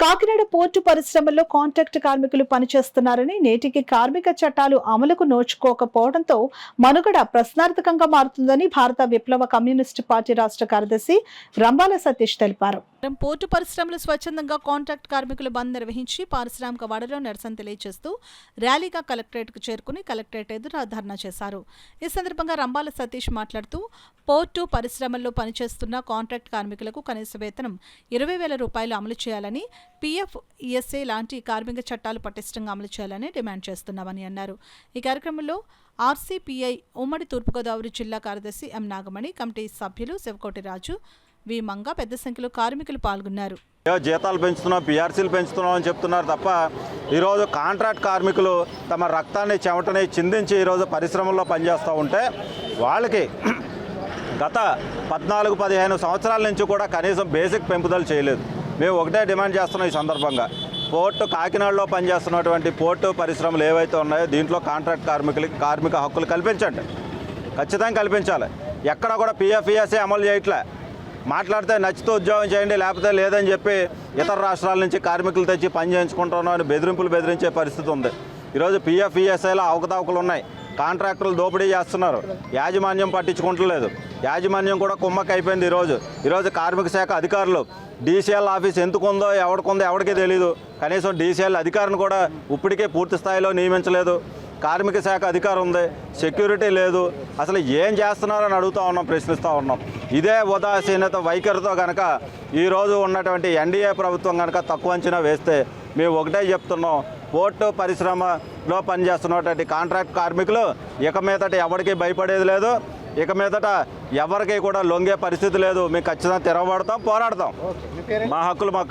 Kakinada port పరిశ్రమల్లో contract కార్మికులు పనిచేస్తున్నారని, నేటికి కార్మిక చట్టాలు అమలుకు నోచుకోకపోవడంతో మనుగడ ప్రశ్నార్థకంగా మారుతుందని భారత విప్లవ కమ్యూనిస్టు పార్టీ రాష్ట్ర కార్యదర్శి రంబాల సతీష్ తెలిపారు. పోర్టు పరిశ్రమలు స్వచ్ఛందంగా కాంట్రాక్ట్ కార్మికులు బంద్ నిర్వహించి పారిశ్రామిక వాడలో నిరసన తెలియజేస్తూ ర్యాలీగా కలెక్టరేట్కు చేరుకుని కలెక్టరేట్ ఎదుట ధర్నా చేశారు. ఈ సందర్భంగా రంబాల సతీష్ మాట్లాడుతూ పోర్టు పరిశ్రమల్లో పనిచేస్తున్న కాంట్రాక్ట్ కార్మికులకు కనీస వేతనం 20,000 రూపాయలు అమలు చేయాలని, పీఎఫ్, ఈఎస్ఏ లాంటి కార్మిక చట్టాలు పటిష్టంగా అమలు చేయాలని డిమాండ్ చేస్తున్నామని అన్నారు. ఈ కార్యక్రమంలో ఆర్సీపీఐ ఉమ్మడి తూర్పుగోదావరి జిల్లా కార్యదర్శి ఎం నాగమణి, కమిటీ సభ్యులు శివకోటి రాజు, వి మంగ పెద్ద సంఖ్యలో కార్మికులు పాల్గొన్నారు. జీతాలు పెంచుతున్నాం, పీఆర్సీలు పెంచుతున్నాం అని చెప్తున్నారు తప్ప ఈరోజు కాంట్రాక్ట్ కార్మికులు తమ రక్తాన్ని చెమటని చిందించి ఈరోజు పరిశ్రమల్లో పనిచేస్తూ ఉంటే వాళ్ళకి గత 14-15 సంవత్సరాల నుంచి కూడా కనీసం బేసిక్ పెంపుదల చేయలేదు. మేము ఒకటే డిమాండ్ చేస్తున్నాం ఈ సందర్భంగా. పోర్టు కాకినాడలో పనిచేస్తున్నటువంటి పోర్టు పరిశ్రమలు ఏవైతే ఉన్నాయో దీంట్లో కాంట్రాక్ట్ కార్మికులకి కార్మిక హక్కులు కల్పించండి, ఖచ్చితంగా కల్పించాలి. ఎక్కడ కూడా పీఎఫ్, ఈఎస్ఏ అమలు చేయట్లే. మాట్లాడితే నచ్చితే ఉద్యోగం చేయండి, లేకపోతే లేదని చెప్పి ఇతర రాష్ట్రాల నుంచి కార్మికులు తెచ్చి పని చేయించుకుంటున్నాం అని బెదిరించే పరిస్థితి ఉంది. ఈరోజు పీఎఫ్, ఈఎస్ఐలో అవకతవకలు ఉన్నాయి. కాంట్రాక్టర్లు దోపిడీ చేస్తున్నారు, యాజమాన్యం పట్టించుకుంటలేదు. యాజమాన్యం కూడా కుమ్మక్క అయిపోయింది. ఈరోజు కార్మిక శాఖ అధికారులు డీసీఎల్ ఆఫీస్ ఎందుకుందో ఎవరికీ తెలియదు. కనీసం డీసీఎల్ అధికారిని కూడా ఇప్పటికే పూర్తి స్థాయిలో నియమించలేదు. కార్మిక శాఖ అధికారం ఉంది, సెక్యూరిటీ లేదు. అసలు ఏం చేస్తున్నారని అడుగుతూ ఉన్నాం, ప్రశ్నిస్తూ ఉన్నాం. ఇదే ఉదాసీనత వైఖరితో కనుక ఈరోజు ఉన్నటువంటి ఎన్డీఏ ప్రభుత్వం కనుక తక్కువ అంచనా వేస్తే మేము ఒకటే చెప్తున్నాం, పోర్టు పరిశ్రమలో పనిచేస్తున్నటువంటి కాంట్రాక్ట్ కార్మికులు ఇక మీదట ఎవరికి భయపడేది లేదు, ఇక మీదట ఎవరికి కూడా లొంగే పరిస్థితి లేదు. మేము ఖచ్చితంగా తిరగబడతాం, పోరాడతాం. మా హక్కులు మాకు